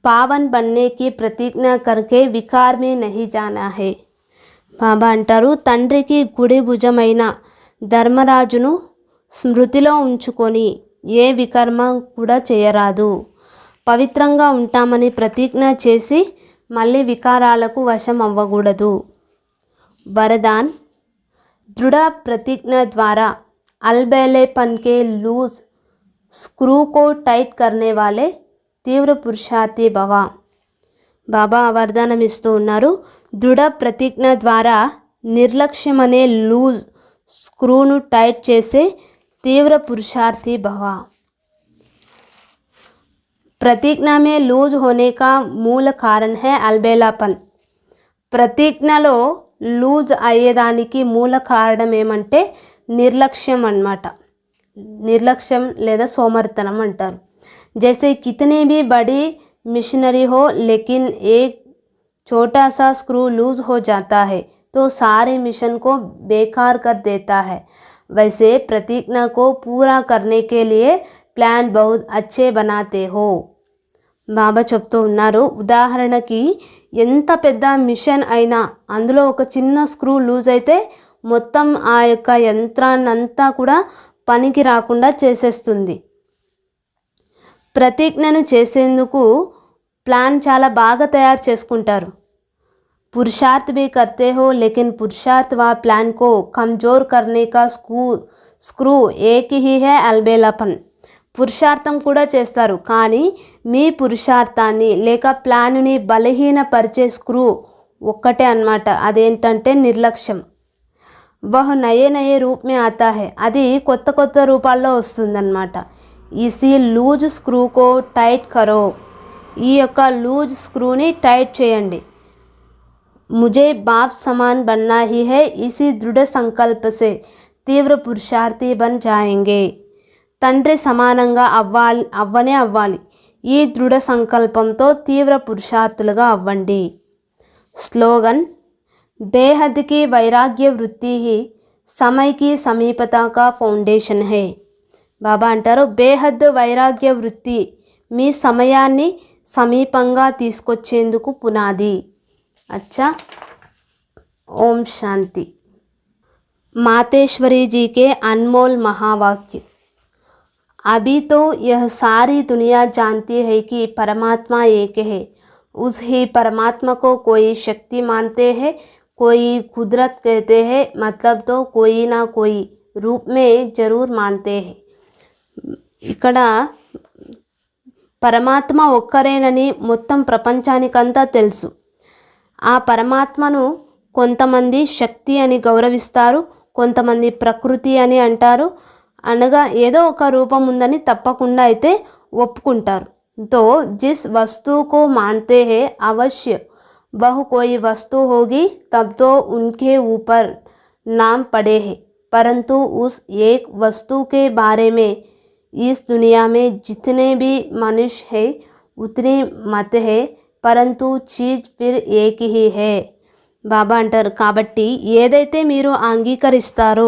पावन बनने की प्रतिज्ञा करके विकार में नहीं जाना है బాబా అంటారు తండ్రికి గుడి భుజమైన ధర్మరాజును స్మృతిలో ఉంచుకొని ఏ వికర్మ కూడా చేయరాదు పవిత్రంగా ఉంటామని ప్రతిజ్ఞ చేసి మళ్ళీ వికారాలకు వశం అవ్వకూడదు వరదాన్ దృఢ ప్రతిజ్ఞ ద్వారా अलबेलेपन के लूज स्क्रू को टाइट करने वाले తీవ్ర పురుషార్థి భవ బాబా వరదానం ఇస్తూ ఉన్నారు దృఢ ప్రతిజ్ఞ ద్వారా నిర్లక్ష్యం అనే లూజ్ స్క్రూను టైట్ చేసే తీవ్ర పురుషార్థి భవ प्रतिज्ञा में लूज होने का मूल कारण है अलबेलापन ప్రతిజ్ఞలో లూజ్ అయ్యేదానికి మూల కారణం ఏమంటే నిర్లక్ష్యం అన్నమాట నిర్లక్ష్యం లేదా సోమరితనం అంటారు जैसे कितने भी बड़ी मिशनरी हो लेकिन एक छोटा सा स्क्रू लूज हो जाता है तो सारे मिशन को बेकार कर देता है वैसे प्रतिज्ञा को पूरा करने के लिए प्लान बहुत अच्छे बनाते हो బాబా చెప్తూ ఉన్నారు, ఉదాహరణకి ఎంత పెద్ద మిషన్ అయినా అందులో ఒక చిన్న స్క్రూ లూజ్ అయితే మొత్తం ఆ యొక్క యంత్రాన్నంతా కూడా పనికి రాకుండా చేసేస్తుంది. ప్రతిజ్ఞను చేసేందుకు ప్లాన్ చాలా బాగా తయారు చేసుకుంటారు. पुरुषार्थ भी करते हो लेकिन पुरुषार्थ व प्लान को कमज़ोर करने का स्क्रू एक ही है अलबेलापन. పురుషార్థం కూడా చేస్తారు, కానీ మీ పురుషార్థాన్ని లేక ప్లాన్ని బలహీనపరిచే స్క్రూ ఒక్కటే అన్నమాట. అదేంటంటే నిర్లక్ష్యం. వహ నయే నయే రూప్ మే ఆతా హై, అది కొత్త కొత్త రూపాల్లో వస్తుందన్నమాట. ఇసి లూజ్ స్క్రూకో టైట్ కరో, ఈ యొక్క లూజ్ స్క్రూని టైట్ చేయండి. मुझे बाप समान बनना ही है, इसी दृढ़ संकल्प से तीव्र पुरुषार्थी बन जाएंगे. తండ్రి సమానంగా అవ్వాలి. ఈ దృఢ సంకల్పంతో తీవ్ర పురుషార్థులుగా అవ్వండి. స్లోగన్, బేహద్ కి వైరాగ్య వృత్తి హి సమయ్ కి సమీపత కా ఫౌండేషన్ హై. బాబా అంటారు, బేహద్ వైరాగ్య వృత్తి మీ సమయాన్ని సమీపంగా తీసుకొచ్చేందుకు పునాది. अच्छा, ओम शांति. मातेश्वरी जी के अनमोल महावाक्य. अभी तो यह सारी दुनिया जानती है कि परमात्मा एक है. उस ही परमात्मा को कोई शक्ति मानते हैं, कोई कुदरत कहते हैं, मतलब तो कोई ना कोई रूप में जरूर मानते हैं. ఇక్కడ పరమాత్మ ఒక్కరేనని మొత్తం ప్రపంచానికంతా తెలుసు. ఆ పరమాత్మను కొంతమంది శక్తి అని గౌరవిస్తారు, కొంతమంది ప్రకృతి అని అంటారు. అనగా ఏదో ఒక రూపం ఉందని తప్పకుండా అయితే ఒప్పుకుంటారు. తో జిస్ వస్తువుకో మాన్తే హే అవశ్య బహు కోయి వస్తువు होगी तब तो उनके ऊपर नाम पड़े हैं, परंतु उस एक वस्तु के बारे में इस दुनिया में जितने भी मनुष्य है उतने मत है, పరంతు చీజ్ ఫిర్ ఏక్ హీ హే. బాబా అంటారు, కాబట్టి ఏదైతే మీరు అంగీకరిస్తారో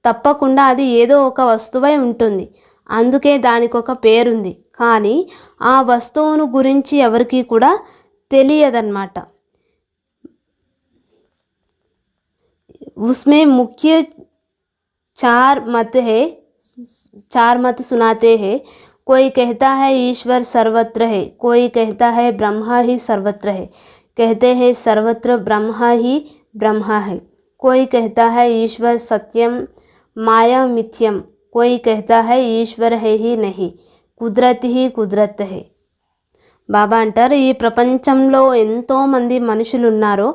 తప్పకుండా అది ఏదో ఒక వస్తువై ఉంటుంది. అందుకే దానికి ఒక పేరుంది, కానీ ఆ వస్తువును గురించి ఎవరికి కూడా తెలియదన్నమాట. उसमें मुख्य चार मत सुनाते हैं. कोई कहता है ईश्वर सर्वत्र है, कोई कहता है ब्रह्मा ही सर्वत्र है, कहते हैं सर्वत्र ब्रह्मा ही ब्रह्मा है. कोई कहता है ईश्वर सत्यम माया मिथ्यम, कोई कहता है ईश्वर है ही नहीं, कुदरत ही कुदरत है. బాబా అంటారు, ఈ ప్రపంచంలో ఎంతోమంది మనుషులు ఉన్నారో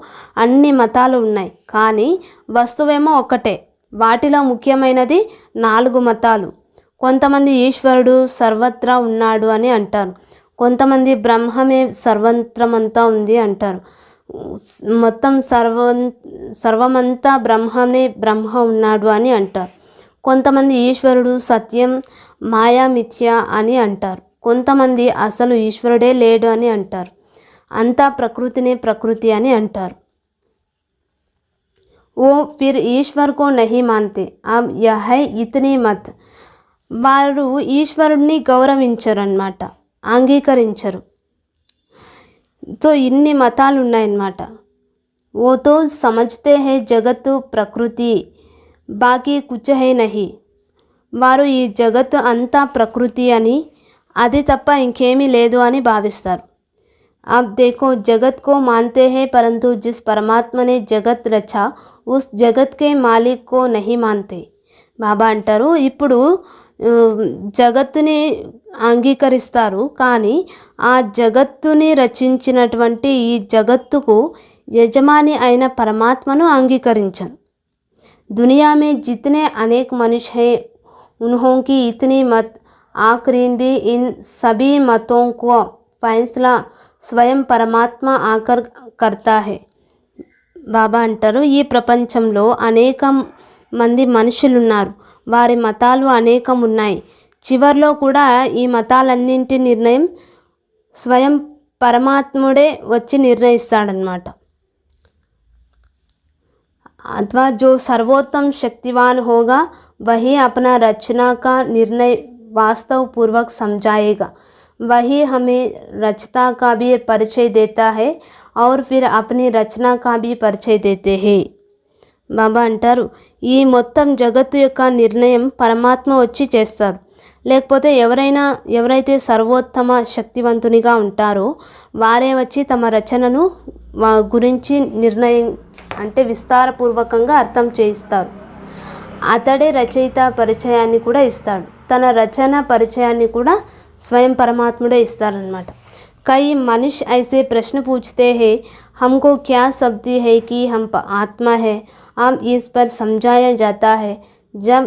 అన్ని మతాలు ఉన్నాయి, కానీ వస్తువేమో ఒక్కటే. వాటిలో ముఖ్యమైనది 4 మతాలు. కొంతమంది ఈశ్వరుడు సర్వత్రా ఉన్నాడు అని అంటారు, కొంతమంది బ్రహ్మమే సర్వత్రమంతా ఉంది అంటారు, మొత్తం సర్వమంతా బ్రహ్మ ఉన్నాడు అని అంటారు. కొంతమంది ఈశ్వరుడు సత్యం మాయా మిథ్య అని అంటారు, కొంతమంది అసలు ఈశ్వరుడే లేడు అని అంటారు, అంతా ప్రకృతినే ప్రకృతి అని అంటారు. ఓ ఫిర్ ఈశ్వర్ కో నహీ మాన్తే, అబ్ యహ్ హై ఇతనీ మత్. వారు ఈశ్వరుడిని గౌరవించరు అన్నమాట, అంగీకరించరు. సో ఇన్ని మతాలు ఉన్నాయన్నమాట. ఓ తో సమజ్తే హై జగత్ ప్రకృతి బాకీ కుచ్ హై నహీ. వారు ఈ జగత్ అంతా ప్రకృతి అని, అది తప్ప ఇంకేమీ లేదు అని భావిస్తారు. अब देखो जगत को मानते हैं, परंतु जिस परमात्मा ने जगत रचा उस जगत के मालिक को नहीं मानते. బాబా అంటారు, ఇప్పుడు జగత్తుని అంగీకరిస్తారు, కానీ ఆ జగత్తుని రచించినటువంటి ఈ జగత్తుకు యజమాని అయిన పరమాత్మను అంగీకరించరు. दुनिया में जितने अनेक मनुष्य हैं उन्हों की इतनी मत आखरीन भी इन सभी मतों को फैसला స్వయం పరమాత్మ ఆకర్ కర్తా హై. బాబా అంటారు, ఈ ప్రపంచంలో అనేక మంది మనుషులున్నారు, వారి మతాలు అనేకం ఉన్నాయి, చివర్లో కూడా ఈ మతాలన్నింటి నిర్ణయం స్వయం పరమాత్ముడే వచ్చి నిర్ణయిస్తాడనమాట. अथवा जो सर्वोत्तम शक्तिवान होगा वही अपना रचना का निर्णय वास्तव पूर्वक समझाएगा. वही हमें रचता का भी परिचय देता है और फिर अपनी रचना का भी परिचय देते हैं. బాబా అంటారు, ఈ మొత్తం జగత్తు యొక్క నిర్ణయం పరమాత్మ వచ్చి చేస్తారు. లేకపోతే ఎవరైతే సర్వోత్తమ శక్తివంతునిగా ఉంటారో వారే వచ్చి తమ రచనను గురించి నిర్ణయం అంటే విస్తారపూర్వకంగా అర్థం చేయిస్తారు. అతడే రచయిత పరిచయాన్ని కూడా ఇస్తాడు. తన రచన పరిచయాన్ని కూడా स्वयं परमात्मुड़े इस्तारन्नమాట. कई मनुष्य ऐसे प्रश्न पूछते हैं, हमको क्या शब्द है कि हम आत्मा है, हम इस पर समझाया जाता है. जब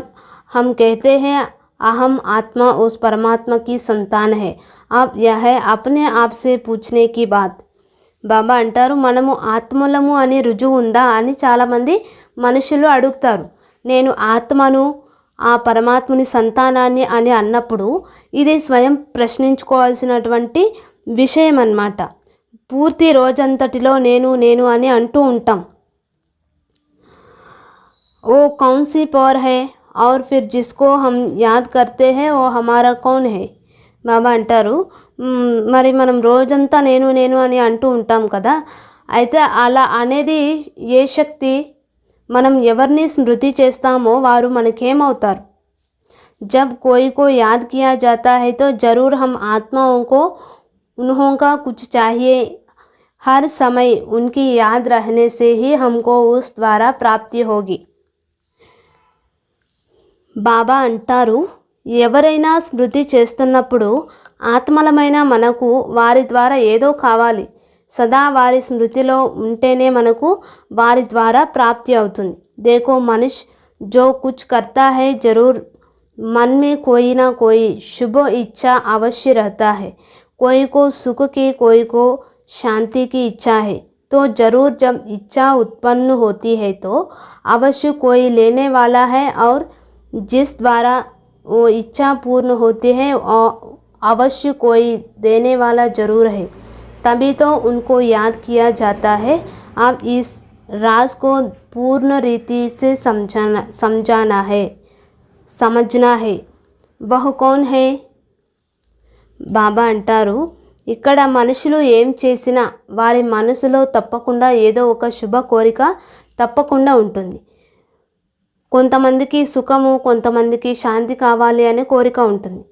हम कहते हैं अहम आत्मा उस परमात्मा की संतान है, अब यह है अपने आप से पूछने की बात. బాబా అంటారు, మనము ఆత్మలము అని రుజువు ఉందా అని చాలామంది మనుషులు అడుగుతారు. నేను ఆత్మను ఆ పరమాత్ముని సంతానాన్ని అని అన్నప్పుడు ఇది స్వయం ప్రశ్నించుకోవాల్సినటువంటి విషయం అన్నమాట. పూర్తి రోజంతటిలో నేను అని అంటూ ఉంటాం. वो कौन सी पावर है और फिर जिसको हम याद करते हैं वो हमारा कौन है. బాబా అంటారు, మరి మనం రోజంతా నేను అని అంటూ ఉంటాం కదా, అయితే అలా అనేది ఏ శక్తి? మనం ఎవరిని స్మృతి చేస్తామో వారు మనకేమవుతారు. जब कोई को याद किया जाता है तो ज़रूर हम आत्माओं को उन्हों का कुछ चाहिए. हर समय उनकी याद रहने से ही हमको उस द्वारा प्राप्ति होगी. బాబా అంటారు, ఎవరైనా స్మృతి చేస్తున్నప్పుడు ఆత్మలమైన మనకు వారి ద్వారా ఏదో కావాలి. సదా వారి స్మృతిలో ఉంటేనే మనకు వారి ద్వారా ప్రాప్తి అవుతుంది. देखो मनुष्य जो कुछ करता है जरूर मन में कोई ना कोई शुभ इच्छा अवश्य रहता है. कोई को सुख की, कोई को शांति की इच्छा है. तो ज़रूर जब इच्छा उत्पन्न होती है तो अवश्य कोई लेने वाला है और जिस द्वारा वो इच्छा पूर्ण होती है अवश्य कोई देने वाला ज़रूर है. तभी तो उनको याद किया जाता है. अब इस राज को पूर्ण रीति से समझना है. वह कौन है. బాబా అంటారు, ఇక్కడ మనుషులు ఏం చేసినా వారి మనసులో తప్పకుండా ఏదో ఒక శుభ కోరిక తప్పకుండా ఉంటుంది. కొంతమందికి సుఖము, కొంతమందికి శాంతి కావాలి అనే కోరిక ఉంటుంది.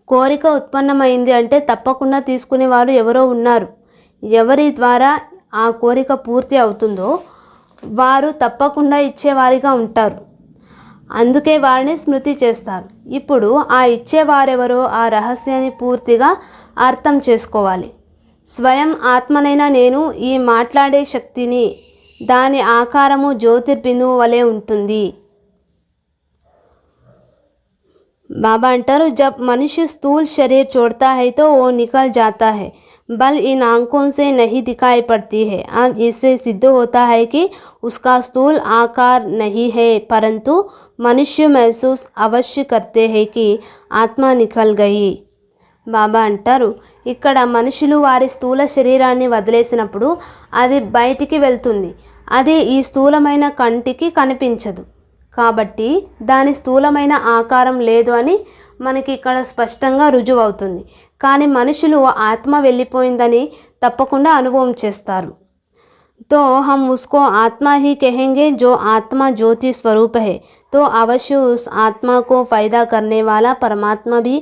కోరిక ఉత్పన్నమైంది అంటే తప్పకుండా తీసుకునే వారు ఎవరో ఉన్నారు. ఎవరి ద్వారా ఆ కోరిక పూర్తి అవుతుందో వారు తప్పకుండా ఇచ్చేవారిగా ఉంటారు. అందుకే వారిని స్మృతి చేస్తారు. ఇప్పుడు ఆ ఇచ్చేవారెవరో ఆ రహస్యాన్ని పూర్తిగా అర్థం చేసుకోవాలి. స్వయం ఆత్మనైన నేను ఈ మాట్లాడే శక్తిని, దాని ఆకారము జ్యోతిర్బిందువు వలె ఉంటుంది. बाबा अंटारू, जब मनुष्य स्थूल शरीर छोड़ता है तो वो निकल जाता है, बल इन आंखों से नहीं दिखाई पड़ती है. अब इससे सिद्ध होता है कि उसका स्थूल आकार नहीं है, परंतु मनुष्य महसूस अवश्य करते हैं कि आत्मा निकल गई. బాబా అంటారు, ఇక్కడ మనుషులు వారి స్థూల శరీరాన్ని వదిలేసినప్పుడు అది బయటికి వెళ్తుంది. అది ఈ స్థూలమైన కంటికి కనిపించదు. కాబట్టి దాని స్థూలమైన ఆకారం లేదు అని మనకి ఇక్కడ స్పష్టంగా రుజువు అవుతుంది. కానీ మనుషులు ఆత్మ వెళ్ళిపోయిందని తప్పకుండా అనుభవం చేస్తారు. तो हम उसको आत्मा ही कहेंगे जो आत्मा ज्योति स्वरूप है. तो अवश्य उस आत्मा को फ़ायदा करने वाला परमात्मा भी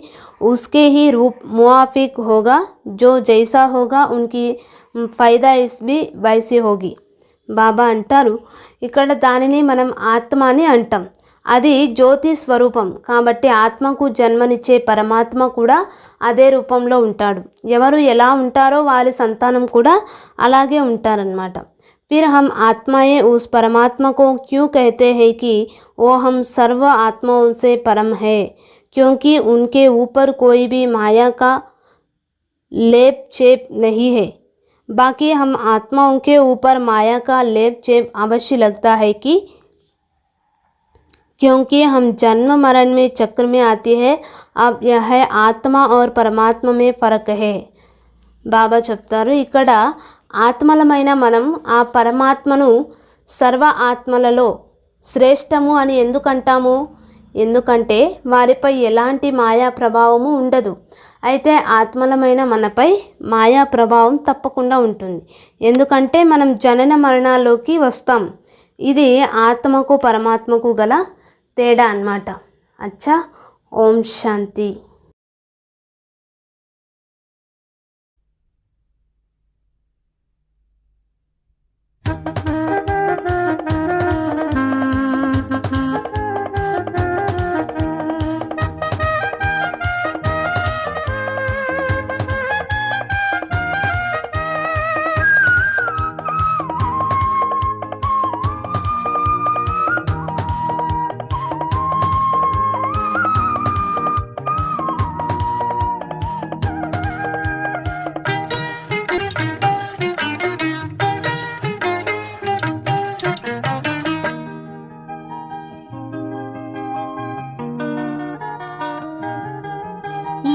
उसके ही रूप मुआफिक होगा. जो जैसा होगा उनकी फ़ायदा इस भी वैसी होगी. బాబా అంటారు, ఇక్కడ దానిని మనం ఆత్మ అని అంటాం. అది జ్యోతి స్వరూపం కాబట్టి ఆత్మకు జన్మనిచ్చే పరమాత్మ కూడా అదే రూపంలో ఉంటాడు. ఎవరు ఎలా ఉంటారో వారి సంతానం కూడా అలాగే ఉంటారన్నమాట. फिर हम आत्माएं उस परमात्मा को क्यों कहते हैं कि वो हम सर्व आत्माओं से परम है. क्योंकि उनके ऊपर कोई भी माया का लेप चेप नहीं है. बाकी हम आत्माओं के ऊपर माया का लेप चेप अवश्य लगता है कि क्योंकि हम जन्म मरण में चक्र में आती है. अब यह है आत्मा और परमात्मा में फ़र्क है. బాబా చెప్తారు, ఇక్కడ ఆత్మలమైన మనం ఆ పరమాత్మను సర్వ ఆత్మలలో శ్రేష్టము అని ఎందుకంటాము? ఎందుకంటే వారిపై ఎలాంటి మాయా ప్రభావము ఉండదు. అయితే ఆత్మలమైన మనపై మాయా ప్రభావం తప్పకుండా ఉంటుంది. ఎందుకంటే మనం జనన మరణాల్లోకి వస్తాం. ఇది ఆత్మకు పరమాత్మకు గల తేడా అన్నమాట. అచ్చా, ఓం శాంతి.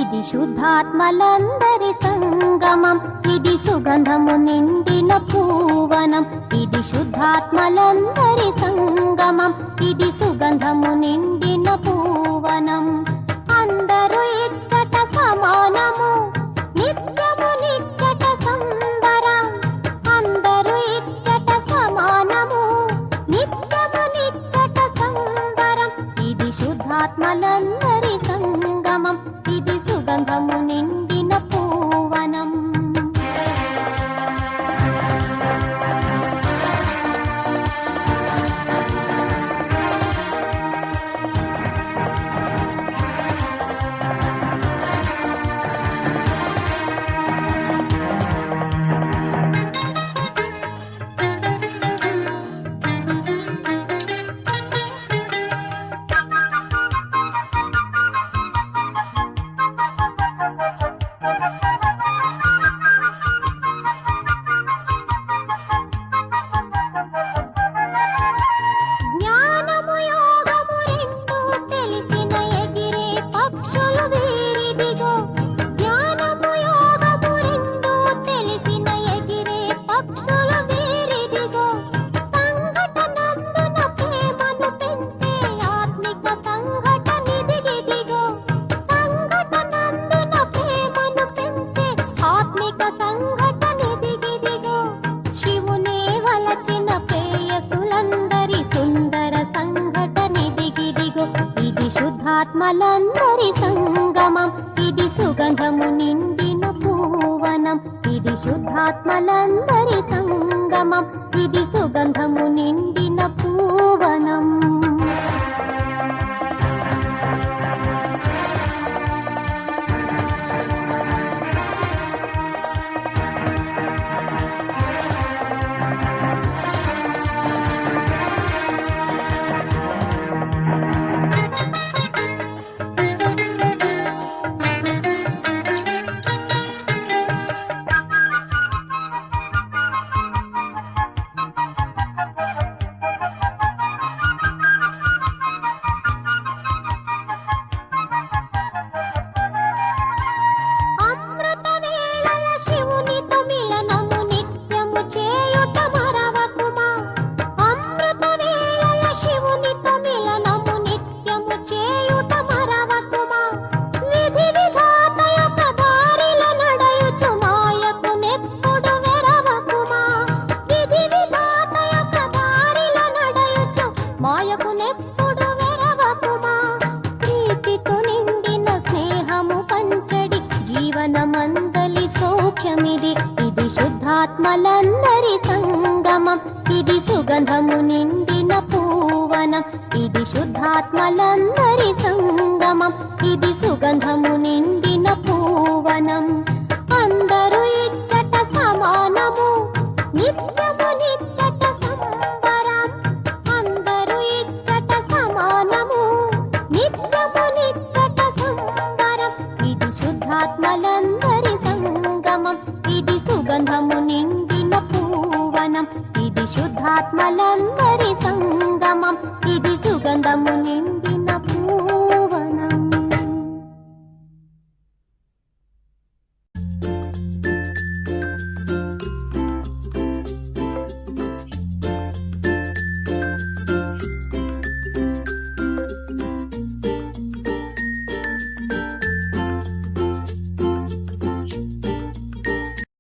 ఇది శుద్ధాత్మలందరి సంగమం, ఇది సుగంధము నిండిన పూవనం. ఇది శుద్ధాత్మలందరి సంగమం, ఇది సుగంధము నిండిన పూవనం. అందరూ ఇచ్చట సమానము, నిత్యము నిచ్చట సంబరం. అందరూ ఇచ్చట సమానము, నిత్యము నిచ్చట సంబరం. ఇది శుద్ధాత్మలందరి సంగమం, ఇది సుగంధము నిండిన పూవనం. జ్ఞానము యోగము రెండు తెలిసిన ఎగిరే పక్షులు వీరిదిగో. జ్ఞానము యోగము రెండు తెలిసిన ఎగిరే పక్షులు వీరిదిగో. సంఘటనందున ప్రేమను పెంచే ఆత్మిక సంఘటనిదిగిదిగో. సంఘటనందున ప్రేమను పెంచే ఆత్మిక సంఘటనిదిగిదిగో. శివునే వలచిన ప్రేయసులందరి సుందర సంఘటనిదిగిదిగో. ఇది శుద్ధాత్మలందరి సంగమం, ఇది సుగంధము నిండిన పూవనం. ఇది శుద్ధాత్మలందరి సంగమం, ఇది సుగంధము నిండిన పూవనం. అమృత వేళల శివునితో మిలనము నిత్యము చేయుట మరవకుమా. అమృత వేళల శివునితో మిలనము నిత్యము చేయుట మరవకుమా. విధి విధాత యొక్క దారిలో నడయుచు మాయకు నెప్పుడు వెరవకుమా. విధి విధాత యొక్క దారిలో నడయుచు మాయకు నెప్పుడు వెరవకుమా. ప్రీతితో నిండిన స్నేహము పంచడి జీవనమందలి సౌఖ్యమిది. ఇది శుద్ధాత్మలందరి సంగమం, ఇది సుగంధము నిండిన పూవనం. ఇది శుద్ధాత్మలందరి సంగమం, ఇది సుగంధము నిండిన పూవనం. అందరూ ఇచ్చట సమానము, నిత్యము నిచ్చట సంబరం. అందరూ ఇచ్చట సమానము, నిత్యము నిచ్చట సంబరం. ఇది శుద్ధాత్మలందరి సంగమం, ఇది సుగంధము నిండిన పూవనం. ఇది శుద్ధాత్మలందరి